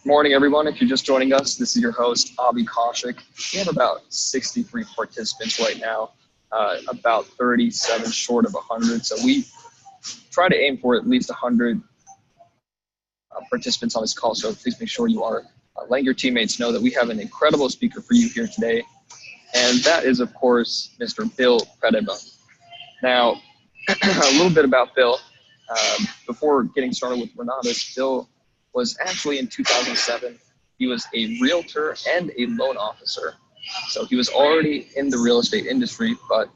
Morning, everyone. If you're just joining us, this is your host, Avi Kaushik. We have about 63 participants right now, about 37 short of 100. So we try to aim for at least 100 participants on this call. So please make sure you are letting your teammates know that we have an incredible speaker for you here today. And that is, of course, Mr. Bill Predebon. Now, a little bit about Bill. Before getting started with Renatus, Bill was actually in 2007. He was a realtor and a loan officer. So he was already in the real estate industry, but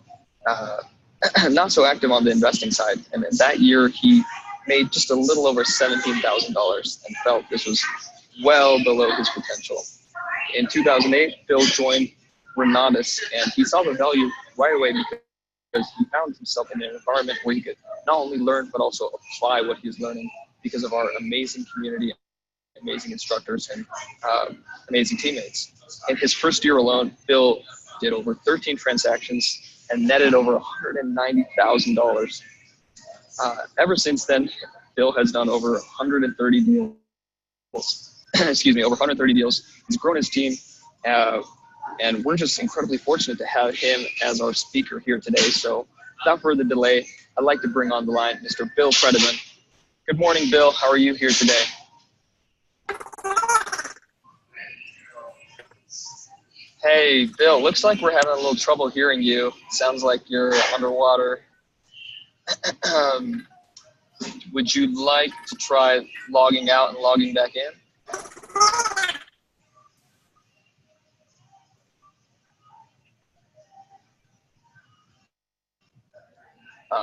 not so active on the investing side. And in that year, he made just a little over $17,000 and felt this was well below his potential. In 2008, Bill joined Renatus, and he saw the value right away because he found himself in an environment where he could not only learn, but also apply what he's learning because of our amazing community, amazing instructors, and amazing teammates. In his first year alone, Bill did over 13 transactions and netted over $190,000. Ever since then, Bill has done over 130 deals. Over 130 deals. He's grown his team, and we're just incredibly fortunate to have him as our speaker here today. So without further delay, I'd like to bring on the line Mr. Bill Predebon. Good morning, Bill. How are you here today? Hey, Bill, looks like we're having a little trouble hearing you. Sounds like you're underwater. Would you like to try logging out and logging back in?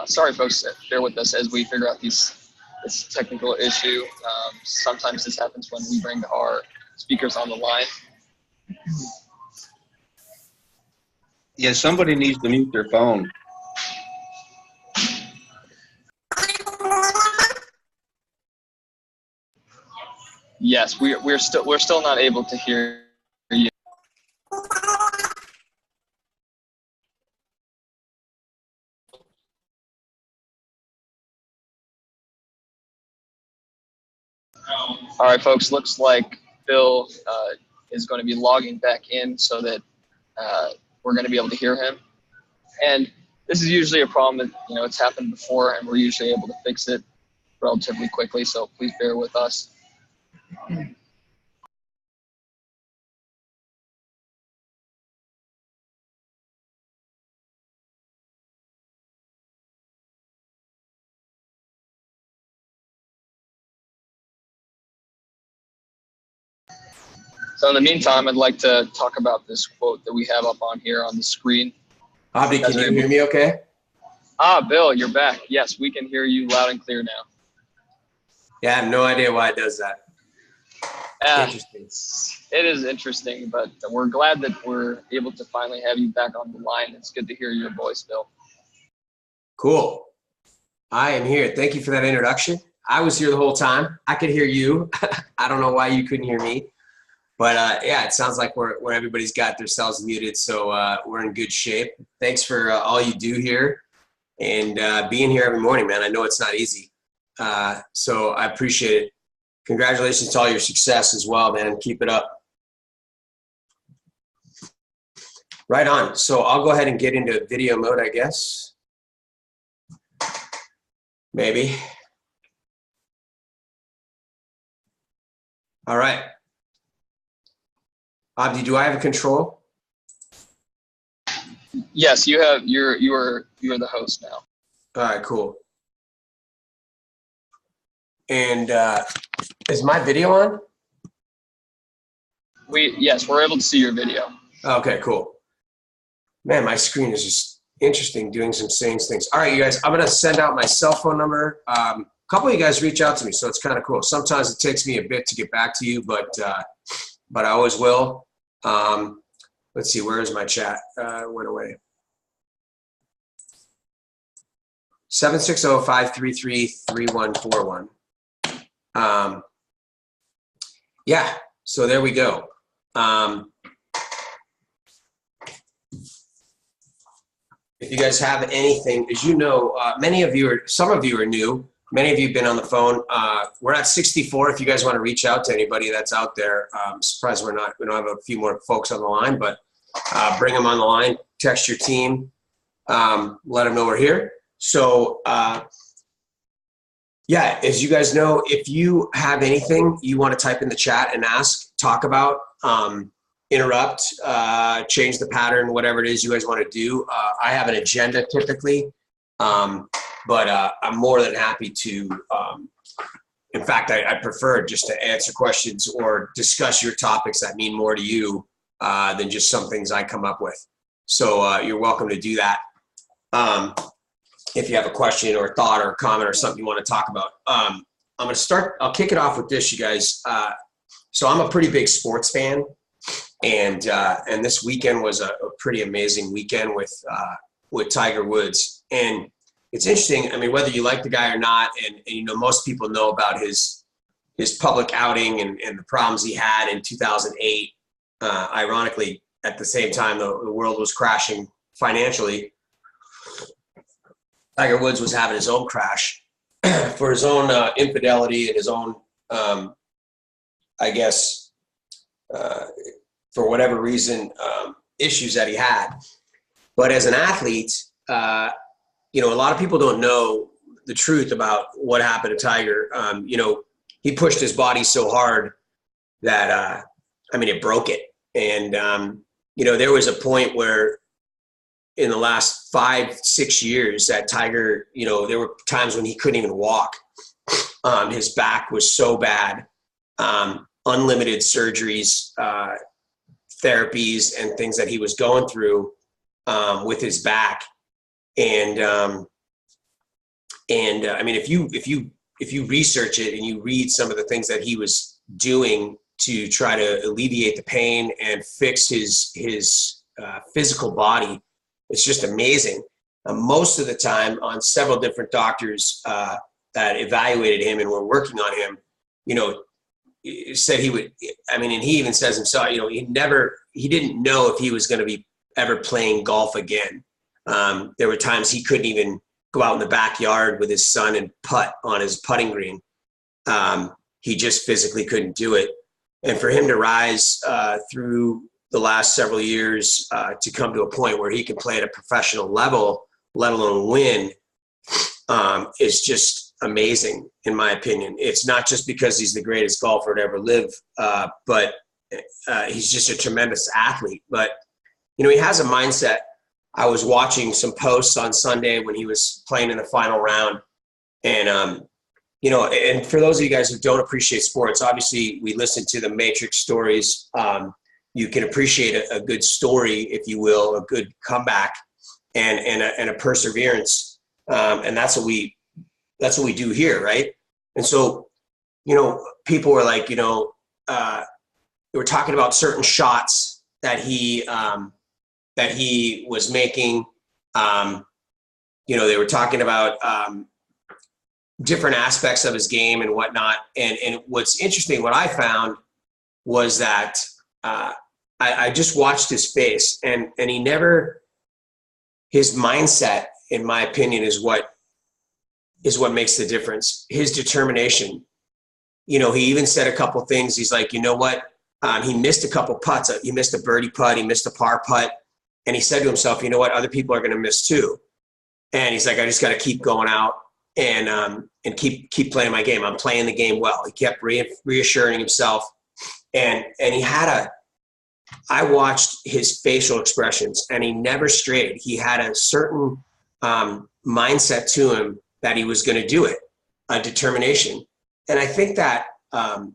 Sorry, folks, bear with us as we figure out this technical issue. Sometimes this happens when we bring our speakers on the line. Yeah, somebody needs to mute their phone. Yes, we're still not able to hear you. All right, folks, looks like Bill is going to be logging back in so that we're going to be able to hear him. And this is usually a problem that, it's happened before, and we're usually able to fix it relatively quickly, so please bear with us. So in the meantime, I'd like to talk about this quote that we have up on here on the screen. Abdi, can you hear me okay? Bill, you're back. Yes, we can hear you loud and clear now. Yeah, I have no idea why it does that. Interesting. It is interesting, but we're glad that we're able to finally have you back on the line. It's good to hear your voice, Bill. Cool. I am here. Thank you for that introduction. I was here the whole time. I could hear you. I don't know why you couldn't hear me. But yeah, it sounds like where everybody's got themselves muted, so we're in good shape. Thanks for all you do here and being here every morning, man. I know it's not easy, so I appreciate it. Congratulations to all your success as well, man. Keep it up. Right on. So I'll go ahead and get into video mode, I guess. Maybe. All right. Abdi, do I have control? Yes, you have. You're the host now. All right, cool. And is my video on? Yes, we're able to see your video. Okay, cool. Man, my screen is just interesting, doing some strange things. All right, you guys, I'm gonna send out my cell phone number. A couple of you guys reach out to me, so it's kind of cool. Sometimes it takes me a bit to get back to you, but I always will. Let's see, where is my chat? Went away. 760-533-3141. Yeah, so there we go. If you guys have anything, as you know, some of you are new. Many of you have been on the phone. We're at 64. If you guys want to reach out to anybody that's out there, I'm surprised we don't have a few more folks on the line, but bring them on the line, text your team, let them know we're here. So, yeah, as you guys know, if you have anything you want to type in the chat and ask, talk about, interrupt, change the pattern, whatever it is you guys want to do. I have an agenda typically, but I'm more than happy to, in fact, I prefer just to answer questions or discuss your topics that mean more to you than just some things I come up with. So you're welcome to do that. If you have a question or a thought or a comment or something you want to talk about. I'm going to I'll kick it off with this, you guys. So I'm a pretty big sports fan, and this weekend was a pretty amazing weekend with Tiger Woods. And it's interesting, I mean, whether you like the guy or not, and you know, most people know about his public outing and the problems he had in 2008. Ironically, at the same time, the world was crashing financially. Tiger Woods was having his own crash for his own infidelity and his own, I guess, for whatever reason, issues that he had. But as an athlete, you know, a lot of people don't know the truth about what happened to Tiger. You know, he pushed his body so hard that, I mean, it broke it. And, you know, there was a point where in the last 5-6 years that Tiger, you know, there were times when he couldn't even walk. His back was so bad. Unlimited surgeries, therapies, and things that he was going through with his back. And I mean, if you research it and you read some of the things that he was doing to try to alleviate the pain and fix his physical body, it's just amazing. Most of the time, on several different doctors that evaluated him and were working on him, you know, said he would. I mean, and he even says himself, you know, he didn't know if he was going to be ever playing golf again. There were times he couldn't even go out in the backyard with his son and putt on his putting green. He just physically couldn't do it. And for him to rise through the last several years to come to a point where he can play at a professional level, let alone win, is just amazing, in my opinion. It's not just because he's the greatest golfer to ever live, but he's just a tremendous athlete. But, you know, he has a mindset. I was watching some posts on Sunday when he was playing in the final round. And, you know, and for those of you guys who don't appreciate sports, obviously we listen to the Matrix stories. You can appreciate a good story, if you will, a good comeback and a perseverance. And that's what we do here. Right. And so, you know, people were like, you know, they were talking about certain shots that he was making. You know, they were talking about different aspects of his game and whatnot. And what's interesting, what I found was that I just watched his face, and he never, his mindset, in my opinion, is what makes the difference. His determination. You know, he even said a couple things. He's like, you know what? He missed a couple putts. He missed a birdie putt. He missed a par putt. And he said to himself, you know what? Other people are going to miss too. And he's like, I just got to keep going out and keep playing my game. I'm playing the game well. He kept reassuring himself. And he had I watched his facial expressions, and he never strayed. He had a certain mindset to him that he was going to do it, a determination. And I think that, on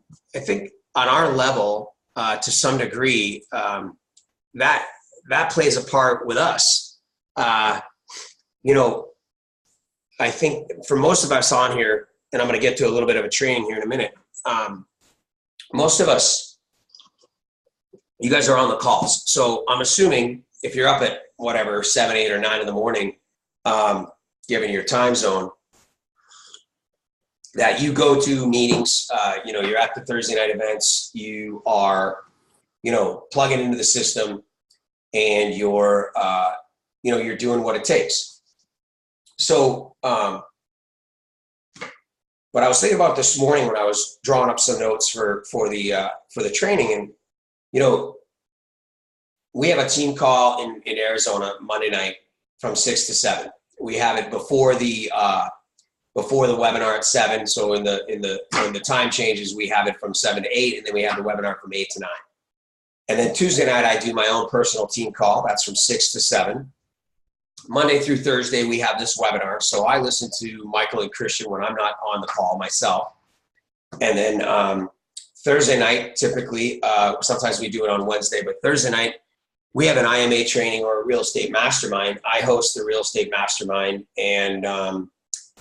our level, to some degree, that plays a part with us. You know, I think for most of us on here, and I'm going to get to a little bit of a training here in a minute, most of us, you guys are on the calls. So I'm assuming if you're up at whatever, 7, 8, or 9 in the morning, given your time zone, that you go to meetings, you know, you're at the Thursday night events, you are, you know, plugging into the system, and you're, you know, you're doing what it takes. So But I was thinking about this morning when I was drawing up some notes for the training, and you know, we have a team call in Arizona Monday night from 6 to 7. We have it before the webinar at 7. So when the time changes, we have it from 7 to 8, and then we have the webinar from 8 to 9. And then Tuesday night, I do my own personal team call. That's from 6 to 7. Monday through Thursday, we have this webinar. So I listen to Michael and Christian when I'm not on the call myself. And then Thursday night, typically, sometimes we do it on Wednesday, but Thursday night, we have an IMA training or a real estate mastermind. I host the real estate mastermind, and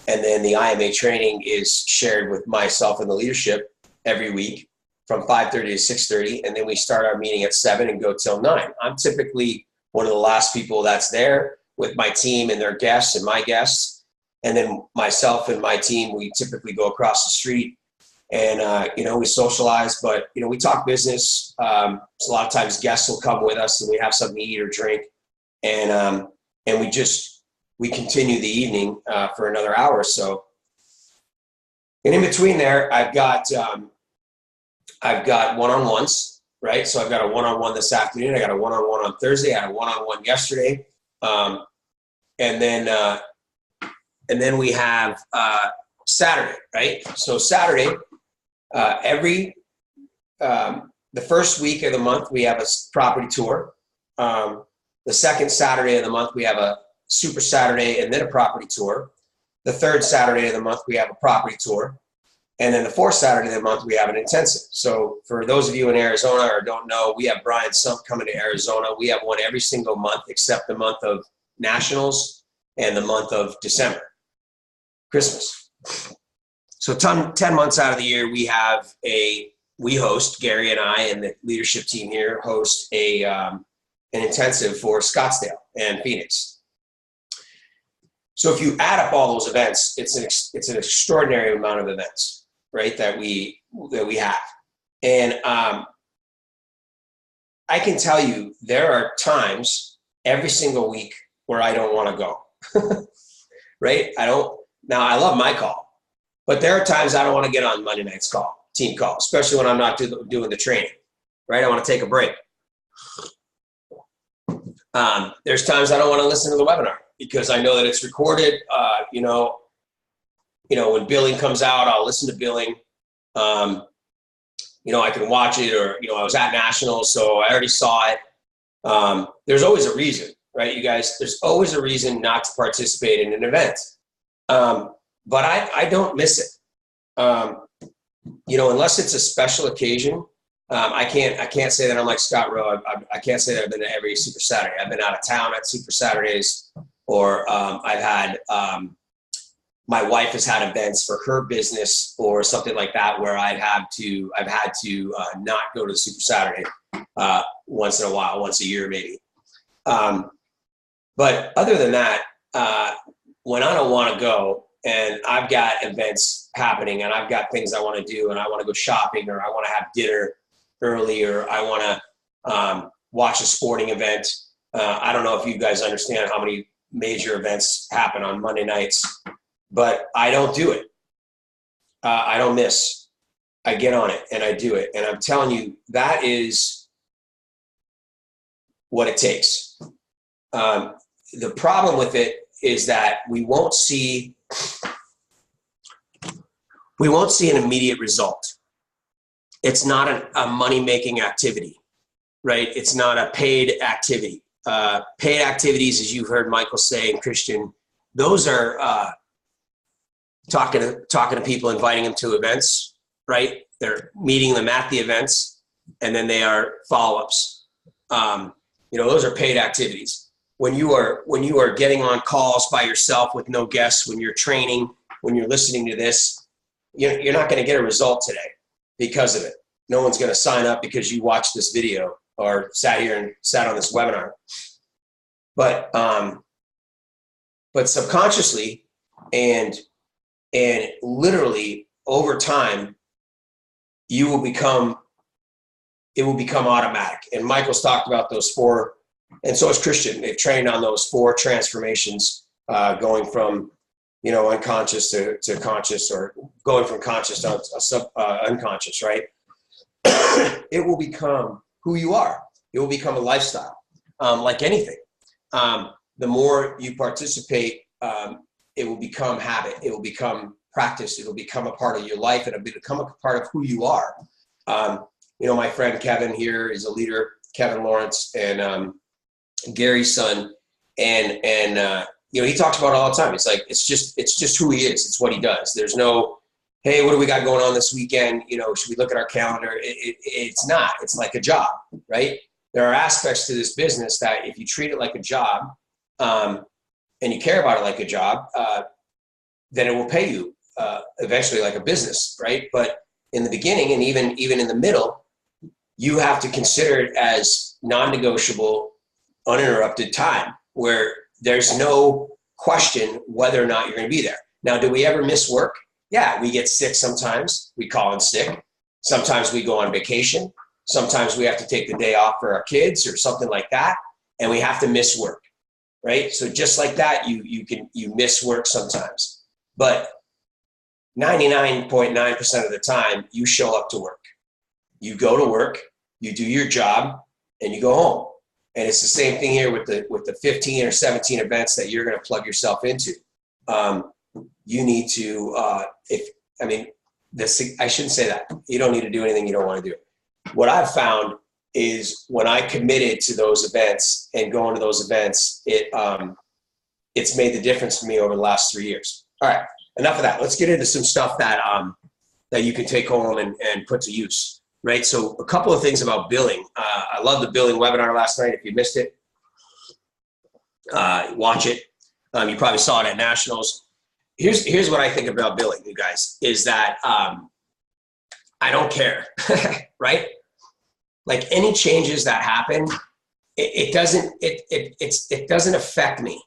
then the IMA training is shared with myself and the leadership every week from 5:30 to 6:30, and then we start our meeting at 7 and go till 9. I'm typically one of the last people that's there with my team and their guests and my guests, and then myself and my team, we typically go across the street and we socialize, but we talk business. So a lot of times guests will come with us and we have something to eat or drink, and we continue the evening for another hour or so. And in between there, I've got one-on-ones, right? So I've got a one-on-one this afternoon. I got a one-on-one on Thursday. I had a one-on-one yesterday, and then we have Saturday, right? So Saturday. The first week of the month, we have a property tour. The second Saturday of the month, we have a super Saturday and then a property tour. The third Saturday of the month, we have a property tour. And then the fourth Saturday of the month, we have an intensive. So for those of you in Arizona or don't know, we have Brian Sump coming to Arizona. We have one every single month except the month of Nationals and the month of December, Christmas. So 10 months out of the year, we host, Gary and I and the leadership team here host an intensive for Scottsdale and Phoenix. So if you add up all those events, it's an extraordinary amount of events, right, that we have. And I can tell you there are times every single week where I don't want to go, right? Now I love my call. But there are times I don't want to get on Monday night's team call, especially when I'm not doing the training, right? I want to take a break. There's times I don't want to listen to the webinar because I know that it's recorded. When billing comes out, I'll listen to billing. I can watch it, or, I was at Nationals, so I already saw it. There's always a reason, right, you guys? There's always a reason not to participate in an event. But I don't miss it. Unless it's a special occasion. I can't say that I'm like Scott Rowe. I can't say that I've been to every Super Saturday. I've been out of town at Super Saturdays, or I've had my wife has had events for her business or something like that where I've had to not go to the Super Saturday once in a while, once a year maybe. But other than that, when I don't want to go, and I've got events happening and I've got things I want to do, and I want to go shopping, or I want to have dinner early, or I want to watch a sporting event. I don't know if you guys understand how many major events happen on Monday nights, but I don't do it. I don't miss. I get on it and I do it. And I'm telling you, that is what it takes. The problem with it is that we won't see an immediate result. It's not a money-making activity, right? It's not a paid activity. Paid activities, as you've heard Michael say, and Christian, those are talking to people, inviting them to events, right? They're meeting them at the events, and then they are follow-ups. Those are paid activities. When you are getting on calls by yourself with no guests, when you're training, when you're listening to this, you're not going to get a result today because of it. No one's going to sign up because you watched this video or sat on this webinar. But subconsciously and literally over time, it will become automatic. And Michael's talked about those 4, and so has Christian. They've trained on those 4 transformations, going from unconscious to conscious, or going from conscious to unconscious, right? It will become who you are. It will become a lifestyle, like anything. The more you participate, it will become habit. It will become practice. It will become a part of your life, and it will become a part of who you are. My friend Kevin here is a leader, Kevin Lawrence, and Gary's son, and he talks about it all the time. It's like it's just who he is. It's what he does. There's no, hey, what do we got going on this weekend? Should we look at our calendar? It's not. It's like a job, right? There are aspects to this business that if you treat it like a job, and you care about it like a job, then it will pay you eventually like a business, right? But in the beginning, and even in the middle, you have to consider it as non-negotiable, uninterrupted time where there's no question whether or not you're going to be there. Now, do we ever miss work? Yeah, we get sick sometimes. We call in sick. Sometimes we go on vacation. Sometimes we have to take the day off for our kids or something like that, and we have to miss work, right? So just like that, you miss work sometimes. But 99.9% of the time, you show up to work. You go to work, you do your job, and you go home. And it's the same thing here with the 15 or 17 events that you're going to plug yourself into. You need to, I shouldn't say that. You don't need to do anything you don't want to do. What I've found is when I committed to those events and going to those events, it's made the difference for me over the last 3 years. All right, enough of that. Let's get into some stuff that you can take home and put to use. Right, so a couple of things about billing. I love the billing webinar last night. If you missed it, watch it. You probably saw it at Nationals. Here's what I think about billing, you guys, is that I don't care, right? Like any changes that happen, it doesn't affect me.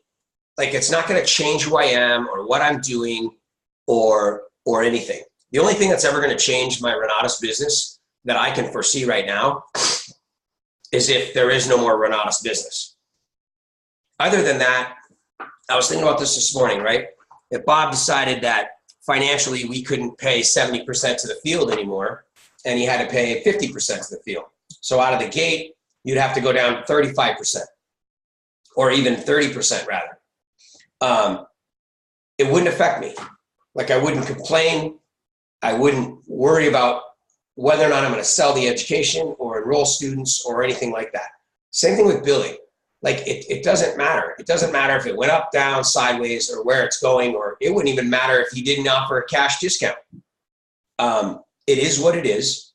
Like it's not going to change who I am or what I'm doing or anything. The only thing that's ever going to change my Renatus business that I can foresee right now is if there is no more Renatus business. Other than that, I was thinking about this morning, right? If Bob decided that financially we couldn't pay 70% to the field anymore, and he had to pay 50% to the field. So out of the gate, you'd have to go down 35%, or even 30% rather. It wouldn't affect me. Like I wouldn't complain. I wouldn't worry about whether or not I'm going to sell the education or enroll students or anything like that. Same thing with billing. Like it doesn't matter. It doesn't matter if it went up, down, sideways, or where it's going, or it wouldn't even matter if you didn't offer a cash discount. It is what it is,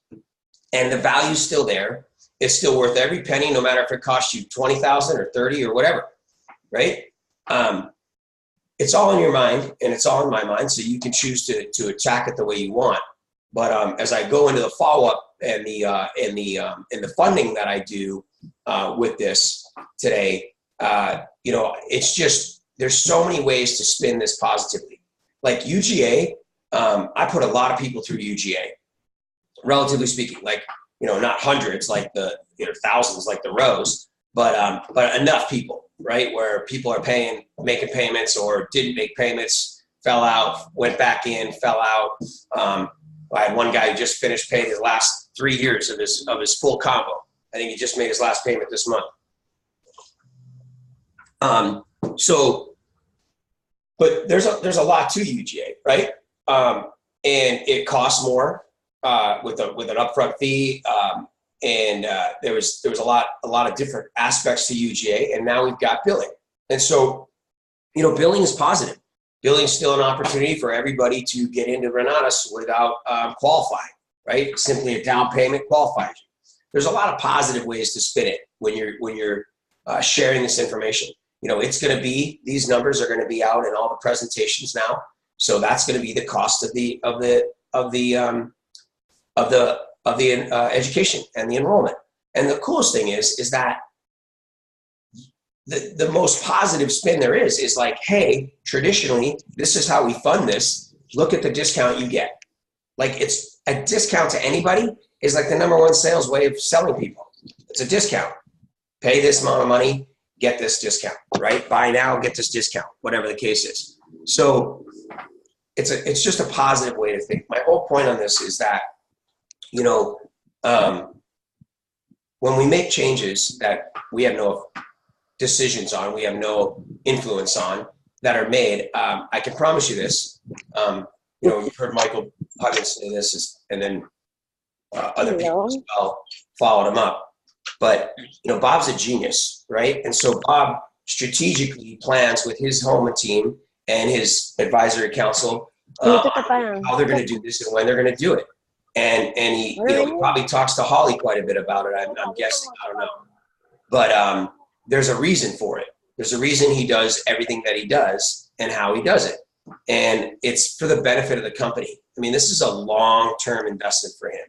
and the value's still there. It's still worth every penny, no matter if it costs you $20,000 or $30,000 or whatever, right? It's all in your mind, and it's all in my mind, so you can choose to attack it the way you want. But as I go into the follow-up and the funding that I do with this today, it's just there's so many ways to spin this positively. Like UGA, I put a lot of people through UGA, relatively speaking. Like not hundreds, like the thousands, like the rows, but enough people, right? Where people are making payments or didn't make payments, fell out, went back in, fell out. I had one guy who just finished paying his last 3 years of his full combo. I think he just made his last payment this month. But there's a lot to UGA, right? And it costs more with an upfront fee. And there was a lot of different aspects to UGA, and now we've got billing. And so, billing is positive. Billing is still an opportunity for everybody to get into Renatus without qualifying, right? Simply a down payment qualifies you. There's a lot of positive ways to spin it when you're sharing this information. It's going to be, these numbers are going to be out in all the presentations now. So that's going to be the cost of the education and the enrollment. And the coolest thing is that the most positive spin there is like, hey, traditionally, this is how we fund this. Look at the discount you get. Like it's a discount to anybody is like the #1 sales way of selling people. It's a discount. Pay this amount of money, get this discount, right? Buy now, get this discount, whatever the case is. So it's just a positive way to think. My whole point on this is that, when we make changes that we have no decisions on, we have no influence on, that are made, I can promise you this. You've heard Michael Huggins say this, and then other people as well followed him up. But Bob's a genius, right? And so Bob strategically plans with his home team and his advisory council how they're going to do this and when they're going to do it. And he probably talks to Holly quite a bit about it. I'm guessing. I don't know. But there's a reason for it. There's a reason he does everything that he does and how he does it. And it's for the benefit of the company. I mean, this is a long-term investment for him.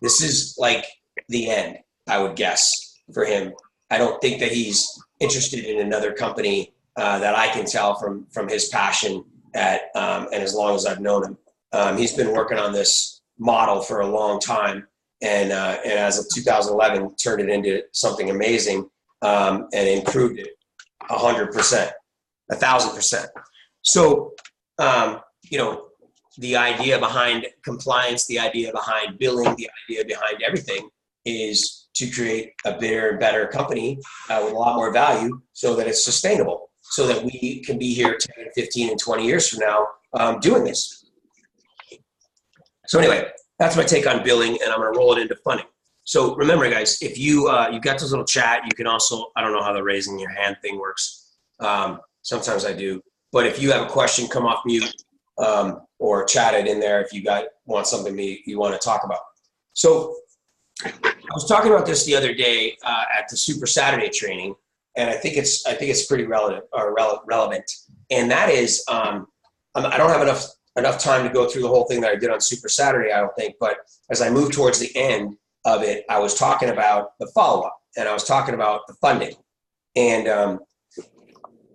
This is like the end, I would guess, for him. I don't think that he's interested in another company that I can tell from his passion and as long as I've known him. He's been working on this model for a long time, and as of 2011, turned it into something amazing and improved it 100%, 1,000%. So, the idea behind compliance, the idea behind billing, the idea behind everything is to create a bigger and better company with a lot more value so that it's sustainable, so that we can be here 10, 15, and 20 years from now doing this. So anyway, that's my take on billing, and I'm going to roll it into funding. So remember, guys, if you got this little chat, you can also, I don't know how the raising your hand thing works. Sometimes I do. But if you have a question, come off mute or chat it in there if you want something you want to talk about. So I was talking about this the other day at the Super Saturday training, and I think it's pretty relevant. And that is, I don't have enough time to go through the whole thing that I did on Super Saturday, I don't think. But as I move towards the end of it, I was talking about the follow-up, and I was talking about the funding. And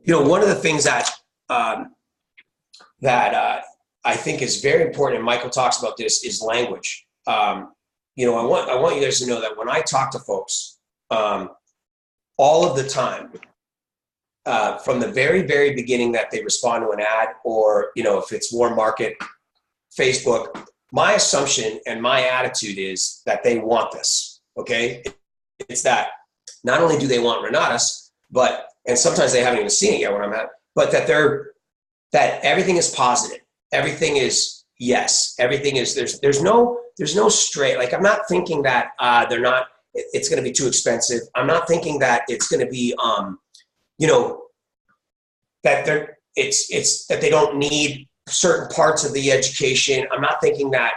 one of the things that I think is very important, and Michael talks about this, is language. I want you guys to know that when I talk to folks, all of the time, from the very, very beginning that they respond to an ad, or if it's warm market, Facebook, my assumption and my attitude is that they want this. Okay, it's that not only do they want Renatus, and sometimes they haven't even seen it yet when I'm at, but that everything is positive. Everything is yes. Everything is there's no straight. Like, I'm not thinking that it's going to be too expensive. I'm not thinking that it's going to be that that they don't need certain parts of the education. I'm not thinking that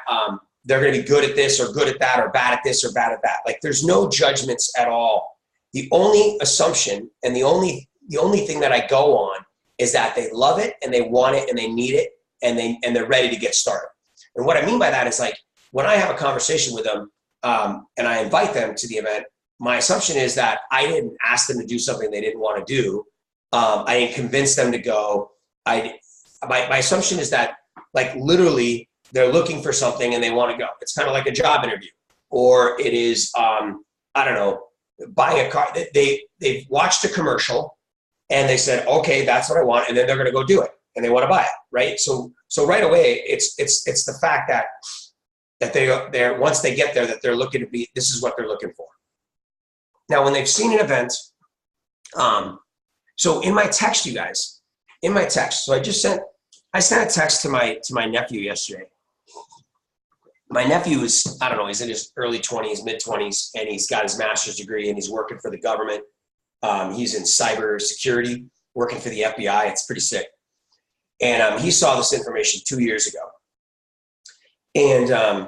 they're going to be good at this or good at that or bad at this or bad at that. Like, there's no judgments at all. The only assumption and the only thing that I go on is that they love it and they want it and they need it and they're ready to get started. And what I mean by that is, like, when I have a conversation with them and I invite them to the event, my assumption is that I didn't ask them to do something they didn't want to do. I didn't convince them to go. My assumption is that, like, literally they're looking for something and they want to go. It's kind of like a job interview, or it is, I don't know, buying a car. They've watched a commercial and they said, okay, that's what I want. And then they're going to go do it and they want to buy it. Right. So right away, it's the fact that they're once they get there, that they're looking to be, this is what they're looking for. Now, when they've seen an event, so in my text, you guys, so I sent a text to my nephew yesterday. My nephew is, I don't know, he's in his early 20s, mid 20s, and he's got his master's degree and he's working for the government. He's in cyber security, working for the FBI. It's pretty sick. And he saw this information 2 years ago. And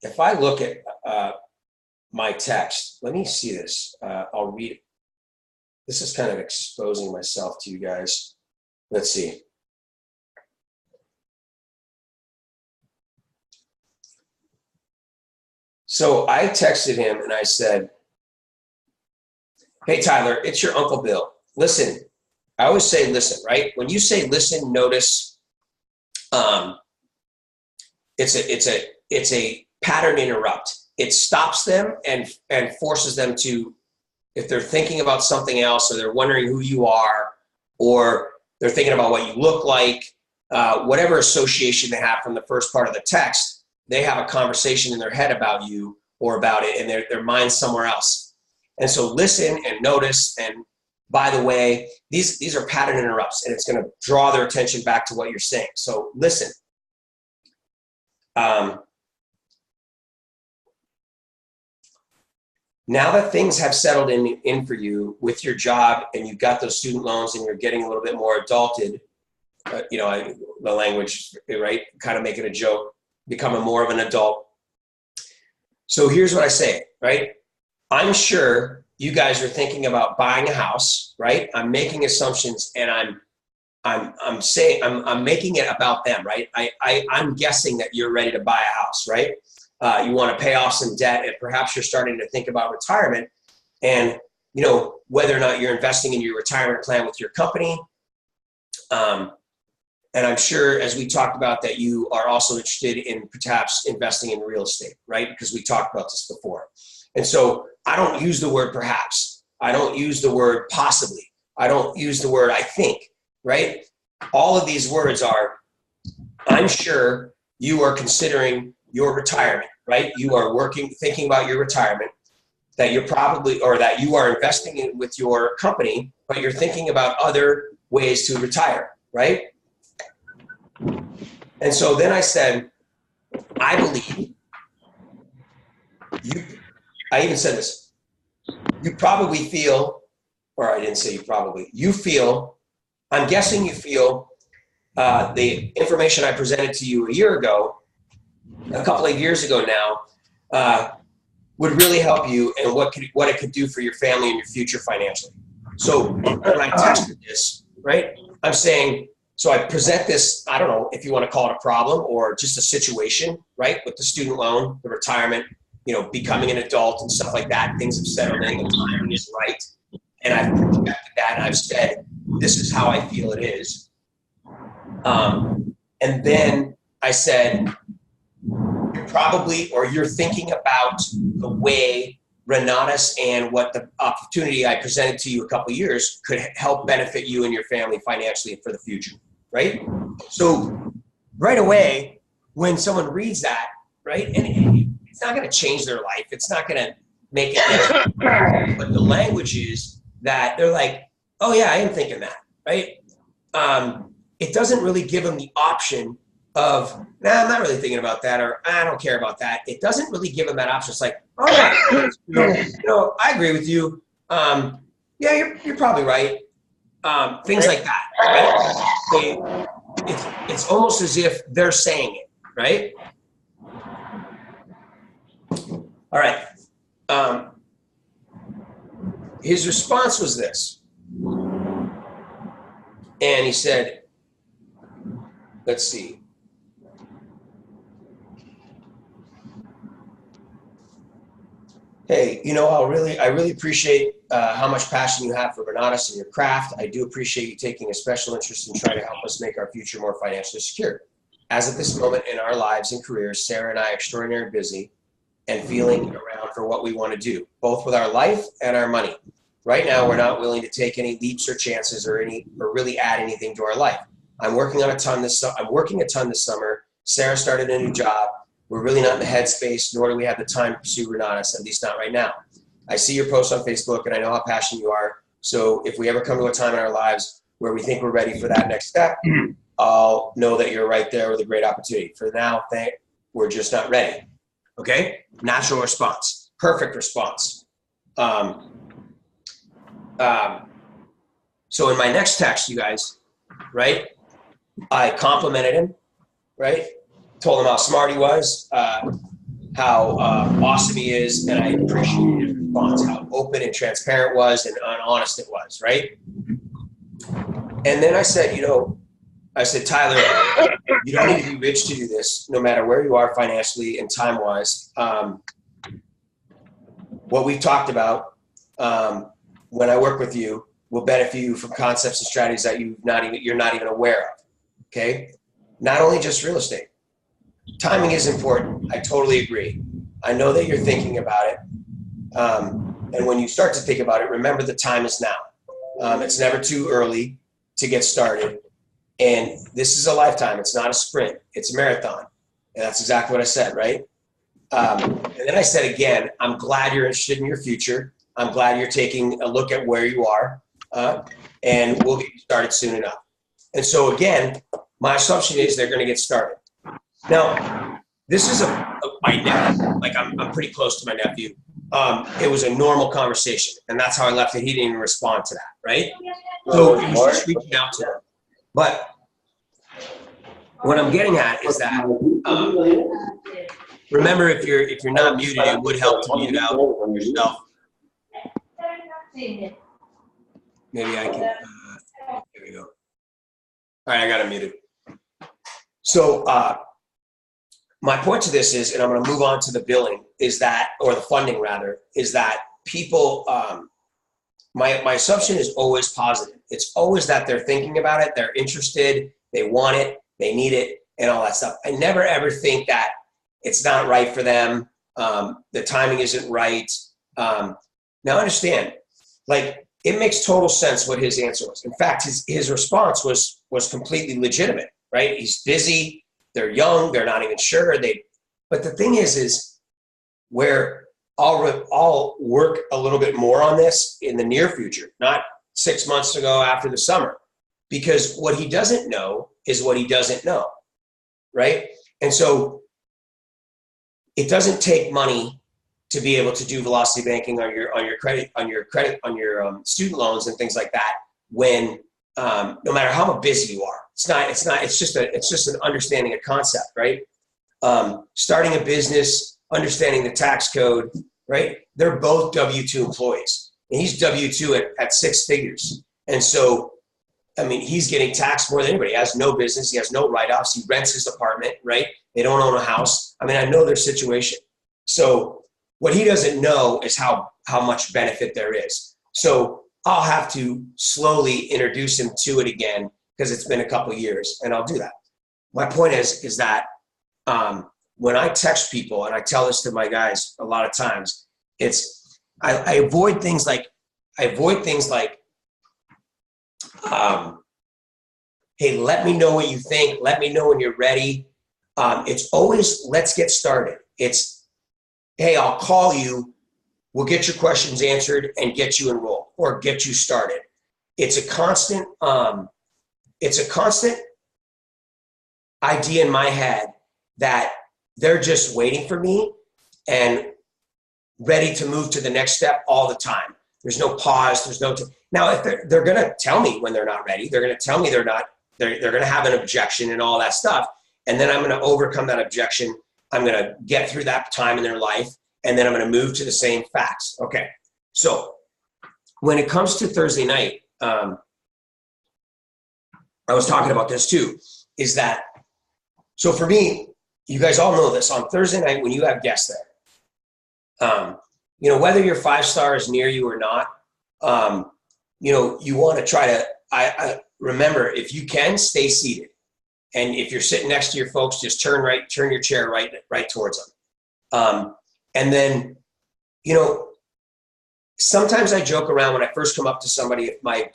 if I look at my text, let me see this. I'll read it. This is kind of exposing myself to you guys. Let's see. So I texted him and I said, hey, Tyler, it's your Uncle Bill. Listen, I always say listen, right? When you say listen, notice, it's a pattern interrupt. It stops them and forces them to, if they're thinking about something else or they're wondering who you are or they're thinking about what you look like, whatever association they have from the first part of the text, they have a conversation in their head about you or about it, and their mind's somewhere else. And so listen and notice. And by the way, these are pattern interrupts, and it's going to draw their attention back to what you're saying. So listen. Now that things have settled in for you with your job, and you've got those student loans, and you're getting a little bit more adulted, the language, right? Kind of making a joke, becoming more of an adult. So here's what I say, right? I'm sure you guys are thinking about buying a house, right? I'm making assumptions, and I'm saying I'm making it about them, right? I'm guessing that you're ready to buy a house, right? You want to pay off some debt, and perhaps you're starting to think about retirement, and whether or not you're investing in your retirement plan with your company. And I'm sure, as we talked about, that you are also interested in perhaps investing in real estate, right? Because we talked about this before. And so I don't use the word perhaps. I don't use the word possibly. I don't use the word I think, right? All of these words are, I'm sure you are considering your retirement, right? You are thinking about your retirement, that you're probably, or that you are investing in with your company, but you're thinking about other ways to retire, right? And so then I said, I believe I even said this, you probably feel, or I didn't say you probably, you feel, I'm guessing you feel the information I presented to you a year ago, a couple of years ago now, would really help you, and what it could do for your family and your future financially. So when I texted this, right, I'm saying, so I present this, I don't know if you want to call it a problem or just a situation, right, with the student loan, the retirement, becoming an adult and stuff like that. Things have settled in, the timing is right. And I've projected that, and I've said, this is how I feel it is. And then I said, you're thinking about the way Renatus and what the opportunity I presented to you a couple of years could help benefit you and your family financially for the future, right? So right away, when someone reads that, right, and it's not going to change their life. It's not going to make it, but the language is that they're like, oh yeah, I am thinking that, right? It doesn't really give them the option of, nah, I'm not really thinking about that, or I don't care about that. It doesn't really give them that option. It's like, oh yeah, I agree with you. Yeah, you're probably right. Things like that, right? It's almost as if they're saying it, right? All right. His response was this. And he said, let's see. Hey, I really appreciate how much passion you have for Renatus and your craft. I do appreciate you taking a special interest in trying to help us make our future more financially secure. As of this moment in our lives and careers, Sarah and I are extraordinarily busy and feeling around for what we want to do, both with our life and our money. Right now, we're not willing to take any leaps or chances or really add anything to our life. I'm working a ton this summer. Sarah started a new job. We're really not in the headspace, nor do we have the time to pursue Renatus, at least not right now. I see your posts on Facebook, and I know how passionate you are. So if we ever come to a time in our lives where we think we're ready for that next step, I'll know that you're right there with a great opportunity. For now, we're just not ready. Okay? Natural response. Perfect response. So in my next text, you guys, right, I complimented him, right? Told him how smart he was, how awesome he is, and I appreciated his response, how open and transparent was and honest it was, right? And then I said, Tyler, you don't need to be rich to do this, no matter where you are financially and time-wise. What we've talked about when I work with you will benefit you from concepts and strategies that you're not even aware of, okay? Not only just real estate. Timing is important. I totally agree. I know that you're thinking about it. And when you start to think about it, remember the time is now. It's never too early to get started. And this is a lifetime. It's not a sprint. It's a marathon. And that's exactly what I said, right? And then I said again, I'm glad you're interested in your future. I'm glad you're taking a look at where you are. And we'll get you started soon enough. And so again, my assumption is they're going to get started. Now, this is my nephew. Like I'm pretty close to my nephew. It was a normal conversation, and that's how I left it. He didn't even respond to that, right? So he was just reaching out to him. But what I'm getting at is that remember, if you're not muted, it would help to mute out yourself. Maybe I can. Here we go. All right, I got it muted. So my point to this is, and I'm going to move on to the billing, is that, or the funding rather, is that people, my assumption is always positive. It's always that they're thinking about it, they're interested, they want it, they need it, and all that stuff. I never ever think that it's not right for them, the timing isn't right. Now understand, like, it makes total sense what his answer was. In fact, his response was completely legitimate, right? He's busy, they're young, they're not even sure. But the thing is where I'll work a little bit more on this in the near future, not 6 months ago after the summer, because what he doesn't know is what he doesn't know, right? And so it doesn't take money to be able to do velocity banking on your student loans and things like that. When no matter how busy you are, it's just an understanding a concept, right? Starting a business, understanding the tax code, right? They're both W-2 employees, and he's W-2 at 6 figures. And so, I mean, he's getting taxed more than anybody. He has no business. He has no write-offs. He rents his apartment, right? They don't own a house. I mean, I know their situation. So what he doesn't know is how much benefit there is. So I'll have to slowly introduce him to it again, because it's been a couple of years, and I'll do that. My point is that when I text people, and I tell this to my guys a lot of times, I avoid things like, hey, let me know what you think. Let me know when you're ready. It's always, let's get started. It's, hey, I'll call you. We'll get your questions answered and get you enrolled or get you started. It's a constant idea in my head that they're just waiting for me and ready to move to the next step all the time. There's no pause. There's no now. If they're going to tell me when they're not ready, they're going to tell me they're not. They're going to have an objection and all that stuff, and then I'm going to overcome that objection. I'm going to get through that time in their life, and then I'm going to move to the same facts. Okay. So when it comes to Thursday night, I was talking about this too. Is that so for me? You guys all know this. On Thursday night, when you have guests there, whether your 5-star is near you or not, you want to try to, I remember, if you can, stay seated. And if you're sitting next to your folks, just turn your chair right towards them. And then, sometimes I joke around when I first come up to somebody, if my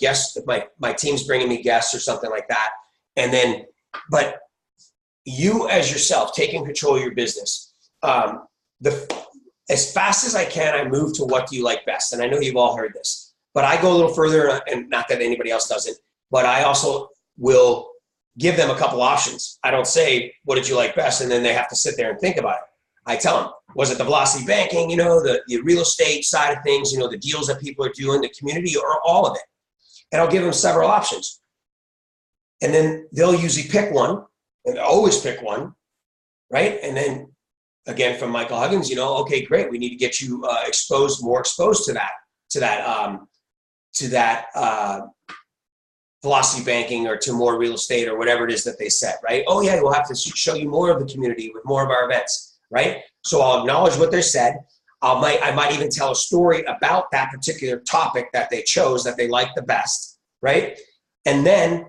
team's bringing me guests or something like that. And then, but you as yourself, taking control of your business, as fast as I can, I move to what do you like best. And I know you've all heard this, but I go a little further, and not that anybody else doesn't, but I also will give them a couple options. I don't say, what did you like best? And then they have to sit there and think about it. I tell them, was it the velocity banking, the real estate side of things, the deals that people are doing, the community, or all of it? And I'll give them several options. And then they'll usually pick one, and always pick one, right? And then again, from Michael Huggins, okay, great. We need to get you more exposed to that velocity banking, or to more real estate, or whatever it is that they said, right? Oh yeah, we'll have to show you more of the community with more of our events, right? So I'll acknowledge what they said. I might even tell a story about that particular topic that they chose, that they liked the best, right? And then,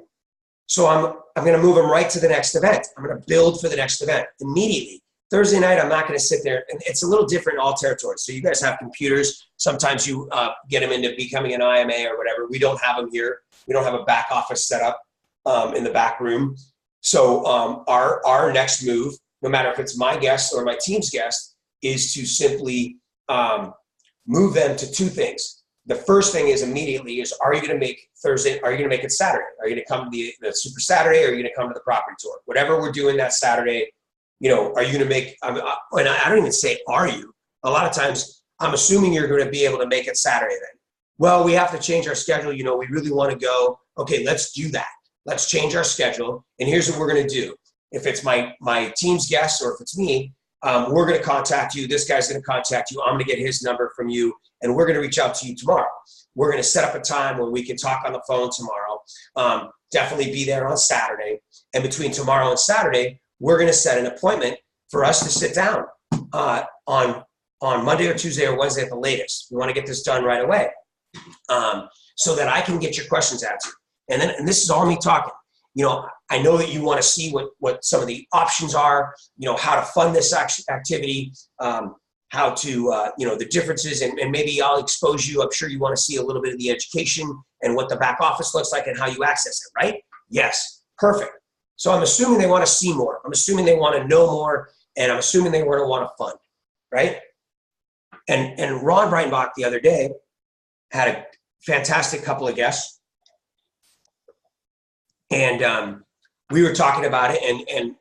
so I'm going to move them right to the next event. I'm going to build for the next event immediately. Thursday night, I'm not going to sit there, and it's a little different in all territories. So you guys have computers. Sometimes you get them into becoming an IMA or whatever. We don't have them here. We don't have a back office set up. in the back room. So our next move, no matter if it's my guest or my team's guest, is to simply move them to two things. The first thing is immediately is, are you going to make Thursday? Are you going to make it Saturday? Are you going to come to the Super Saturday? Or are you going to come to the property tour? Whatever we're doing that Saturday, you know, are you going to make, and I don't even say, are you? A lot of times I'm assuming you're going to be able to make it Saturday then. Well, we have to change our schedule. You know, we really want to go. Okay, let's do that. Let's change our schedule. And here's what we're going to do. If it's my team's guest or if it's me, we're going to contact you. This guy's going to contact you. I'm going to get his number from you, and we're going to reach out to you tomorrow. We're going to set up a time where we can talk on the phone tomorrow. Definitely be there on Saturday. And between tomorrow and Saturday, we're going to set an appointment for us to sit down on Monday or Tuesday or Wednesday at the latest. We want to get this done right away so that I can get your questions answered. And this is all me talking. You know, I know that you want to see what some of the options are, you know, how to fund this activity, how to, you know, the differences, and maybe I'll expose you. I'm sure you want to see a little bit of the education and what the back office looks like and how you access it, right? Yes, perfect. So I'm assuming they want to see more. I'm assuming they want to know more, and I'm assuming they want to fund, right? And Ron Breitenbach the other day had a fantastic couple of guests. And we were talking about it,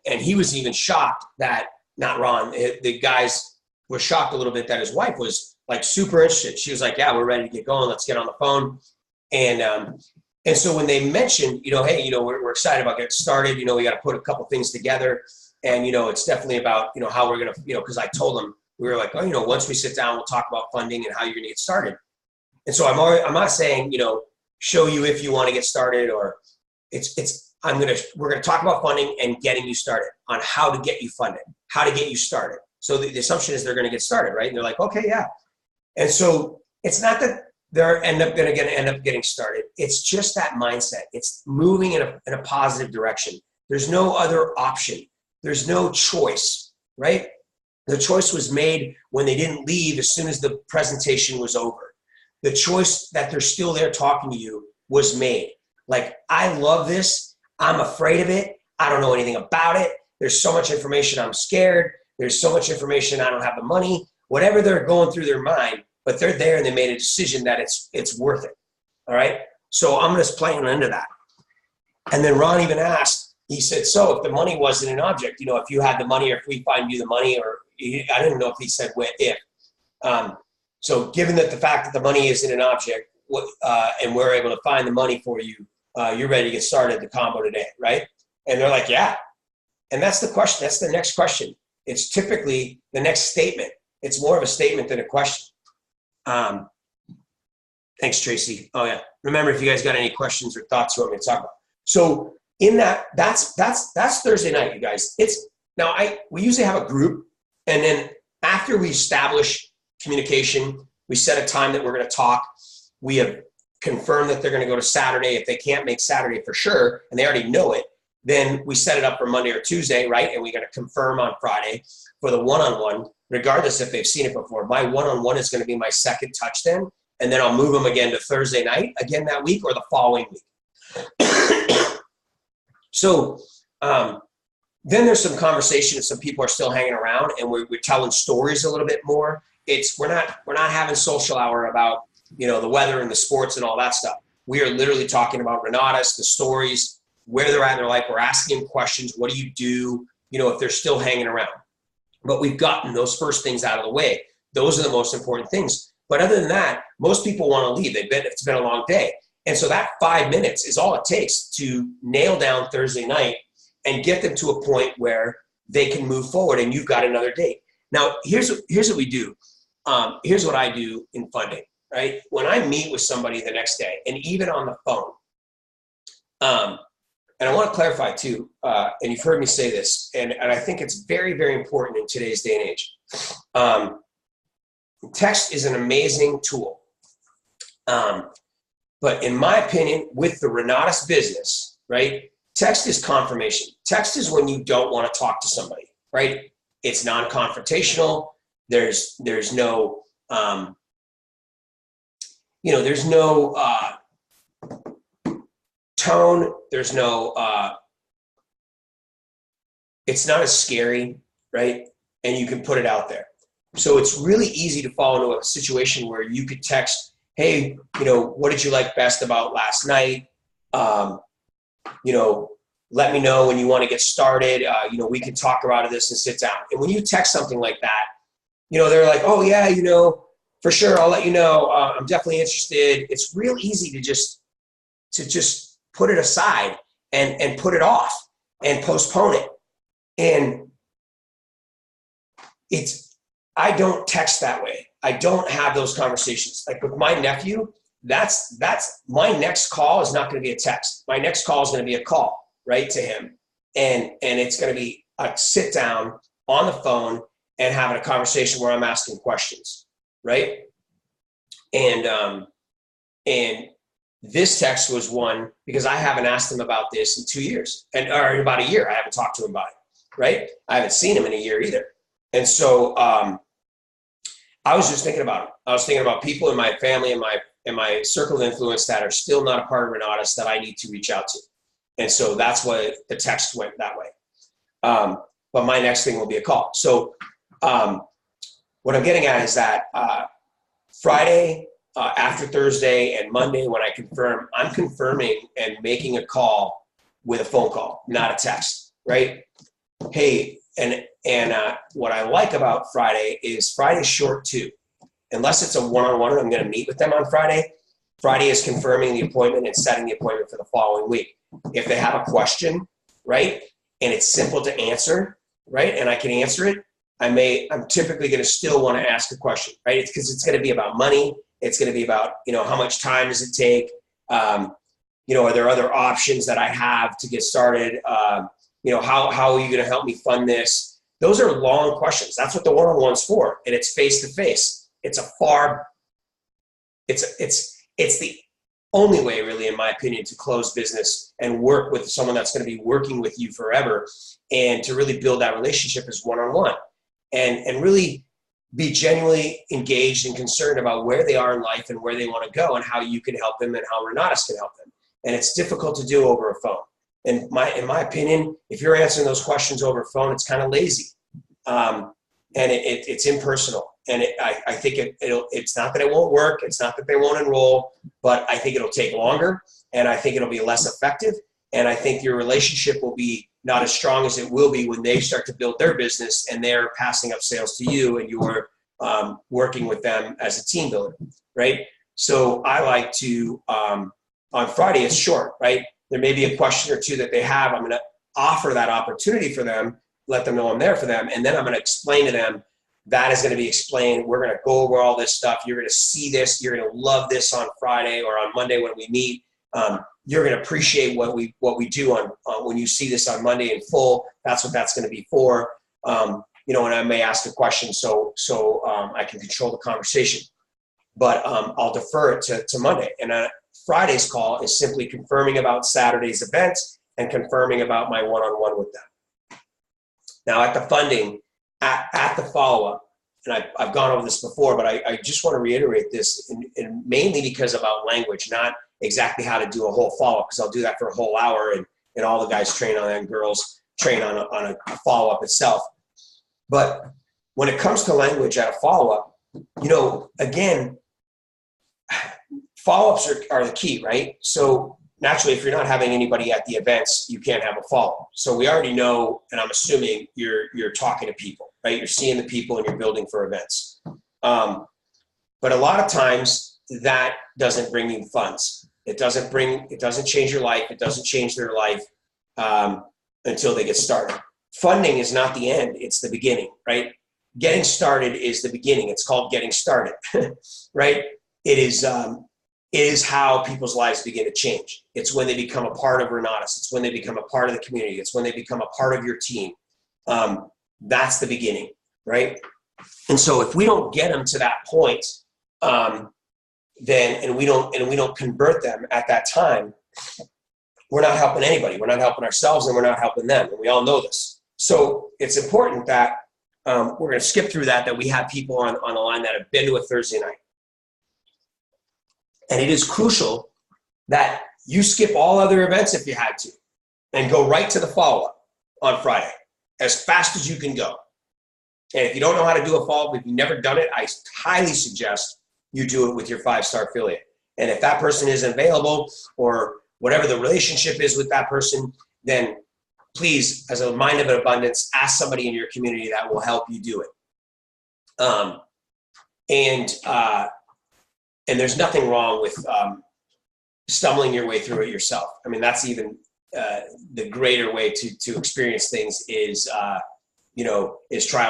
and he was even shocked that, not Ron, the guys were shocked a little bit that his wife was like super interested. She was like, yeah, we're ready to get going. Let's get on the phone. And so when they mentioned, you know, hey, you know, we're excited about getting started. You know, we got to put a couple things together. And, you know, it's definitely about, you know, how we're going to, you know, because I told them, we were like, oh, you know, once we sit down, we'll talk about funding and how you're going to get started. And so I'm not saying, you know, show you if you want to get started, or we're going to talk about funding and getting you started on how to get you funded, how to get you started. So the assumption is they're going to get started, right? And they're like, okay, yeah. And so it's not that they're end up getting started. It's just that mindset. It's moving in a positive direction. There's no other option. There's no choice, right? The choice was made when they didn't leave as soon as the presentation was over. The choice that they're still there talking to you was made. Like, I love this. I'm afraid of it. I don't know anything about it. There's so much information. I'm scared. There's so much information. I don't have the money. Whatever they're going through their mind, but they're there and they made a decision that it's worth it. All right. So I'm just playing into that. And then Ron even asked, he said, so if the money wasn't an object, you know, if you had the money, or if we find you the money, or I didn't know if he said if. So given that the fact that the money isn't an object, and we're able to find the money for you, you're ready to get started the combo today, right? And they're like, yeah. And that's the question. That's the next question. It's typically the next statement. It's more of a statement than a question. Thanks, Tracy. Oh yeah. Remember, if you guys got any questions or thoughts you want me to talk about. So in that's Thursday night, you guys. We usually have a group, and then after we establish communication, we set a time that we're going to talk. We have confirmed that they're going to go to Saturday. If they can't make Saturday for sure, and they already know it, then we set it up for Monday or Tuesday, right? And we're going to confirm on Friday for the one-on-one, regardless if they've seen it before. My one-on-one is going to be my second touch then, and then I'll move them again to Thursday night, again that week, or the following week. So then there's some conversation, and some people are still hanging around, and we're telling stories a little bit more. We're not having social hour about, you know, the weather and the sports and all that stuff. We are literally talking about Renatus, the stories, where they're at in their life. We're asking them questions. What do you do, you know, if they're still hanging around? But we've gotten those first things out of the way. Those are the most important things. But other than that, most people want to leave. It's been a long day. And so that 5 minutes is all it takes to nail down Thursday night and get them to a point where they can move forward, and you've got another date. Now, here's what we do. Here's what I do in funding, right? When I meet with somebody the next day, and even on the phone, and I want to clarify too, and you've heard me say this, and I think it's very, very important in today's day and age. Text is an amazing tool. But in my opinion, with the Renatus business, right, text is confirmation. Text is when you don't want to talk to somebody, right? It's non-confrontational. There's no, there's no tone. There's no, it's not as scary, right? And you can put it out there. So it's really easy to fall into a situation where you could text, hey, what did you like best about last night? Let me know when you want to get started. We can talk about this and sit down. And when you text something like that, they're like, oh yeah, for sure, I'll let you know. I'm definitely interested. It's real easy to just put it aside and put it off and postpone it. And I don't text that way. I don't have those conversations. Like with my nephew, that's my next call is not going to be a text. My next call is going to be a call, right, to him. And it's going to be a sit down on the phone and having a conversation where I'm asking questions, right? And this text was one because I haven't asked him about this in 2 years or about a year. I haven't talked to him about it, right? I haven't seen him in a year either. And so I was just thinking about him. I was thinking about people in my family and my circle of influence that are still not a part of Renatus that I need to reach out to. And so that's why the text went that way. But my next thing will be a call. So what I'm getting at is that Friday after Thursday and Monday when I confirm, I'm confirming and making a call with a phone call, not a text, right? Hey, and what I like about Friday is Friday's short too. Unless it's a one-on-one and I'm going to meet with them on Friday, Friday is confirming the appointment and setting the appointment for the following week. If they have a question, right, and it's simple to answer, right, and I can answer it, I'm typically going to still want to ask a question, right? It's because it's going to be about money. It's going to be about, how much time does it take? Are there other options that I have to get started? How are you going to help me fund this? Those are long questions. That's what the one-on-one's for. And it's face-to-face. It's the only way really, in my opinion, to close business and work with someone that's going to be working with you forever and to really build that relationship is one-on-one and really be genuinely engaged and concerned about where they are in life and where they want to go and how you can help them and how Renatus can help them. And it's difficult to do over a phone. And in my opinion, if you're answering those questions over a phone, it's kind of lazy. And it's impersonal. And I think it's not that it won't work. It's not that they won't enroll, but I think it'll take longer and I think it'll be less effective. And I think your relationship will be not as strong as it will be when they start to build their business and they're passing up sales to you and you're working with them as a team builder, right? So I like to, on Friday, it's short, right? There may be a question or two that they have. I'm going to offer that opportunity for them, let them know I'm there for them. And then I'm going to explain to them that is going to be explained. We're going to go over all this stuff. You're going to see this. You're going to love this on Friday or on Monday when we meet. You're going to appreciate what we do on when you see this on Monday in full. That's what that's going to be for. And I may ask a question so I can control the conversation. But I'll defer it to Monday. And Friday's call is simply confirming about Saturday's event and confirming about my one-on-one with them. Now at the funding, at the follow-up, and I've gone over this before, but I just want to reiterate this, and mainly because about language, not exactly how to do a whole follow-up, because I'll do that for a whole hour, and all the guys train on that, and girls train on a follow-up itself. But when it comes to language at a follow-up, again, follow-ups are the key, right? So naturally, if you're not having anybody at the events, you can't have a follow-up. So we already know, and I'm assuming you're talking to people, right? You're seeing the people and you're building for events. But a lot of times that doesn't bring you funds. It doesn't change your life. It doesn't change their life until they get started. Funding is not the end. It's the beginning, right? Getting started is the beginning. It's called getting started, right? It is how people's lives begin to change. It's when they become a part of Renatus. It's when they become a part of the community. It's when they become a part of your team. That's the beginning, right? And so if we don't get them to that point, then we don't convert them at that time, we're not helping anybody. We're not helping ourselves, and we're not helping them. And we all know this. So it's important that we're going to skip through that we have people on the line that have been to a Thursday night. And it is crucial that you skip all other events if you had to and go right to the follow-up on Friday as fast as you can go. And if you don't know how to do a follow-up, if you've never done it, I highly suggest you do it with your 5-star affiliate. And if that person isn't available or whatever the relationship is with that person, then please, as a mind of abundance, ask somebody in your community that will help you do it. And there's nothing wrong with stumbling your way through it yourself. I mean, that's even the greater way to experience things is trial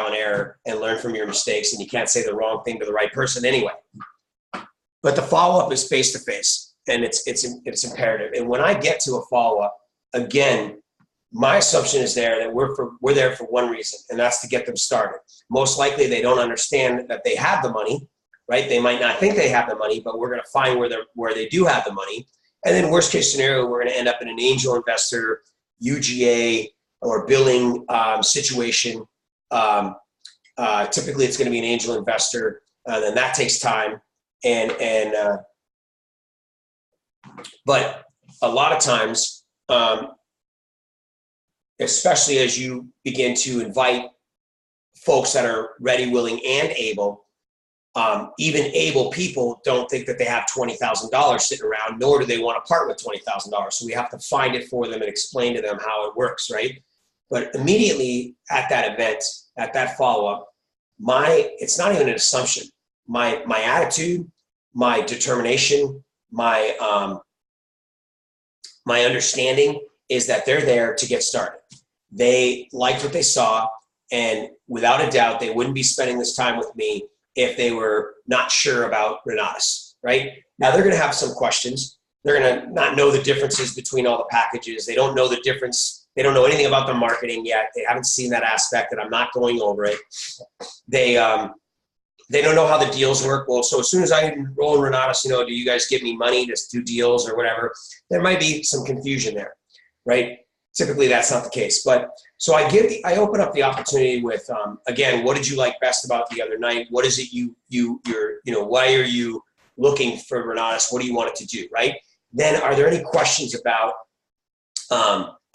and error and learn from your mistakes. And you can't say the wrong thing to the right person anyway. But the follow-up is face-to-face, and it's imperative. And when I get to a follow-up, again, my assumption is that we're there for one reason, and that's to get them started. Most likely they don't understand that they have the money, right? They might not think they have the money, but we're going to find where they do have the money. And then worst case scenario, we're going to end up in an angel investor, UGA, or billing situation. Typically it's going to be an angel investor. Then that takes time. But a lot of times, especially as you begin to invite folks that are ready, willing, and able, even able people don't think that they have $20,000 sitting around, nor do they want to part with $20,000. So we have to find it for them and explain to them how it works, right? But immediately at that event, at that follow-up, it's not even an assumption. My attitude, my determination, my understanding is that they're there to get started. They liked what they saw, and without a doubt, they wouldn't be spending this time with me if they were not sure about Renatus, right? Now, they're going to have some questions. They're going to not know the differences between all the packages. They don't know the difference. They don't know anything about the marketing yet. They haven't seen that aspect, and I'm not going over it. They don't know how the deals work. Well, so as soon as I enroll in Renatus, do you guys give me money to do deals or whatever? There might be some confusion there, right? Typically, that's not the case. But so I open up the opportunity with, again, what did you like best about the other night? What is it you're why are you looking for Renatus? What do you want it to do, right? Then are there any questions about,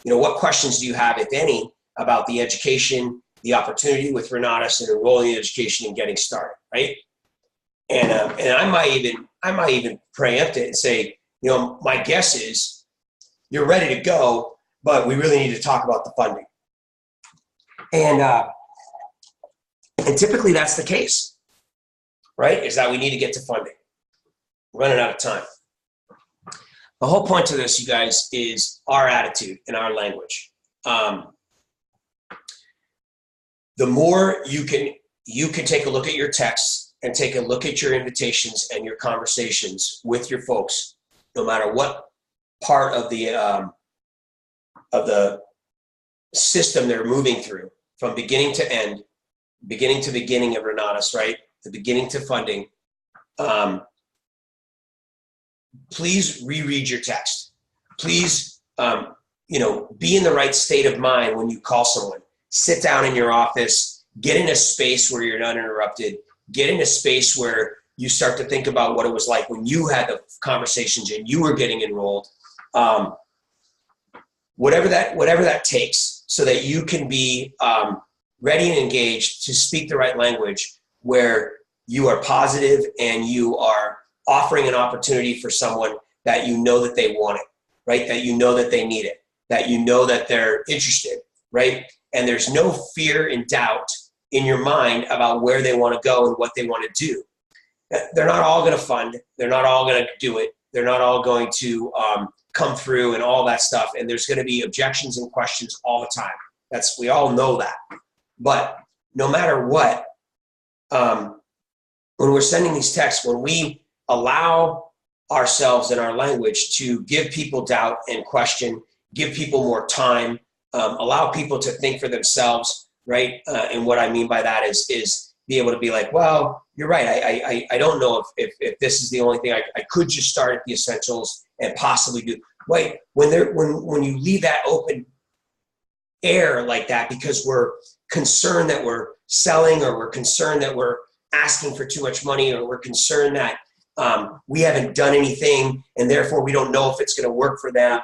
what questions do you have, if any, about the education, the opportunity with Renatus and enrolling in education and getting started, right? And I might even preempt it and say, my guess is you're ready to go, but we really need to talk about the funding. And typically that's the case, right? Is that we need to get to funding. We're running out of time. The whole point to this, you guys, is our attitude and our language. The more you can take a look at your texts and take a look at your invitations and your conversations with your folks, no matter what part of the system they're moving through, from beginning to end, beginning to beginning of Renatus, right? The beginning to funding. Please reread your text. Please, be in the right state of mind when you call someone. Sit down in your office, get in a space where you're not interrupted, get in a space where you start to think about what it was like when you had the conversations and you were getting enrolled. Whatever that takes, so that you can be ready and engaged to speak the right language, where you are positive and you are offering an opportunity for someone that you know that they want it, right? That you know that they need it, that you know that they're interested, right? And there's no fear and doubt in your mind about where they want to go and what they want to do. They're not all going to fund. They're not all going to do it. They're not all going to come through and all that stuff. And there's going to be objections and questions all the time. We all know that. But no matter what, when we're sending these texts, when we allow ourselves and our language to give people doubt and question, give people more time, allow people to think for themselves, right? And what I mean by that is be able to be like, well, you're right. I don't know if this is the only thing. I could just start at the essentials and possibly do. Wait, when you leave that open air like that, because we're concerned that we're selling, or we're concerned that we're asking for too much money, or we're concerned that we haven't done anything and therefore we don't know if it's going to work for them.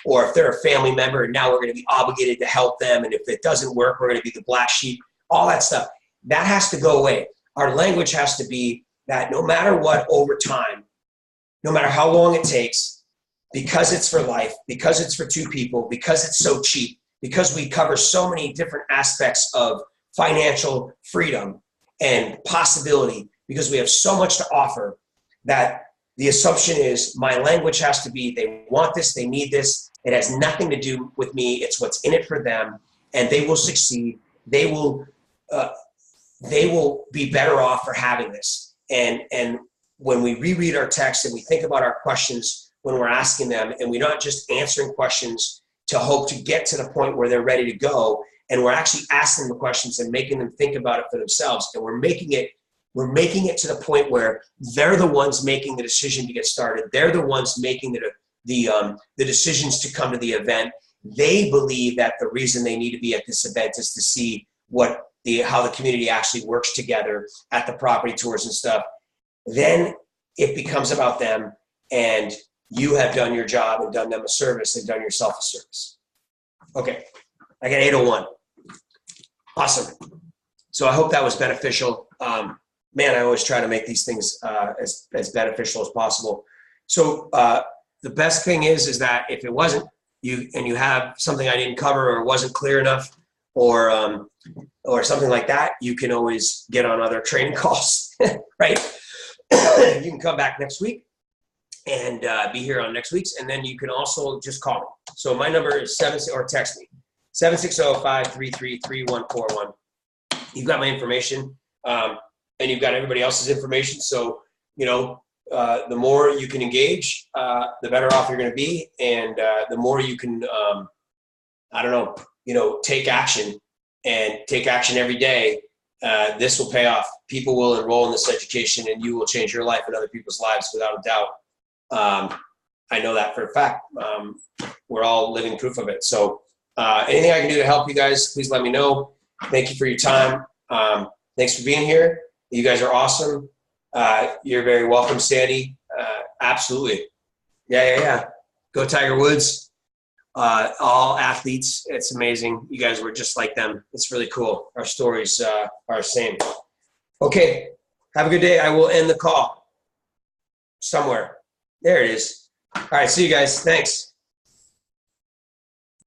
Or if they're a family member and now we're going to be obligated to help them. And if it doesn't work, we're going to be the black sheep, all that stuff. That has to go away. Our language has to be that no matter what, over time, no matter how long it takes, because it's for life, because it's for two people, because it's so cheap, because we cover so many different aspects of financial freedom and possibility, because we have so much to offer, that the assumption is my language has to be, they want this, they need this. It has nothing to do with me. It's what's in it for them, and they will succeed. They will be better off for having this. And when we reread our text and we think about our questions when we're asking them, and we're not just answering questions to hope to get to the point where they're ready to go, and we're actually asking them questions and making them think about it for themselves, and we're making it to the point where they're the ones making the decision to get started. They're the ones making the decisions to come to the event. They believe that the reason they need to be at this event is to see how the community actually works together at the property tours and stuff. Then it becomes about them, and you have done your job and done them a service and done yourself a service. Okay, I got 801. Awesome. So I hope that was beneficial. Man, I always try to make these things as beneficial as possible. So the best thing is that if it wasn't, you have something I didn't cover or wasn't clear enough, or something like that, you can always get on other training calls, right? You can come back next week and be here on next week's, and then you can also just call me. So my number is or text me, 760-533-3141. You've got my information. And you've got everybody else's information. So, the more you can engage, the better off you're going to be. And the more you can, take action every day, this will pay off. People will enroll in this education, and you will change your life and other people's lives without a doubt. I know that for a fact. We're all living proof of it. So anything I can do to help you guys, please let me know. Thank you for your time. Thanks for being here. You guys are awesome. You're very welcome, Sandy. Absolutely. Yeah. Go Tiger Woods. All athletes. It's amazing. You guys were just like them. It's really cool. Our stories are the same. Okay. Have a good day. I will end the call somewhere. There it is. All right. See you guys. Thanks.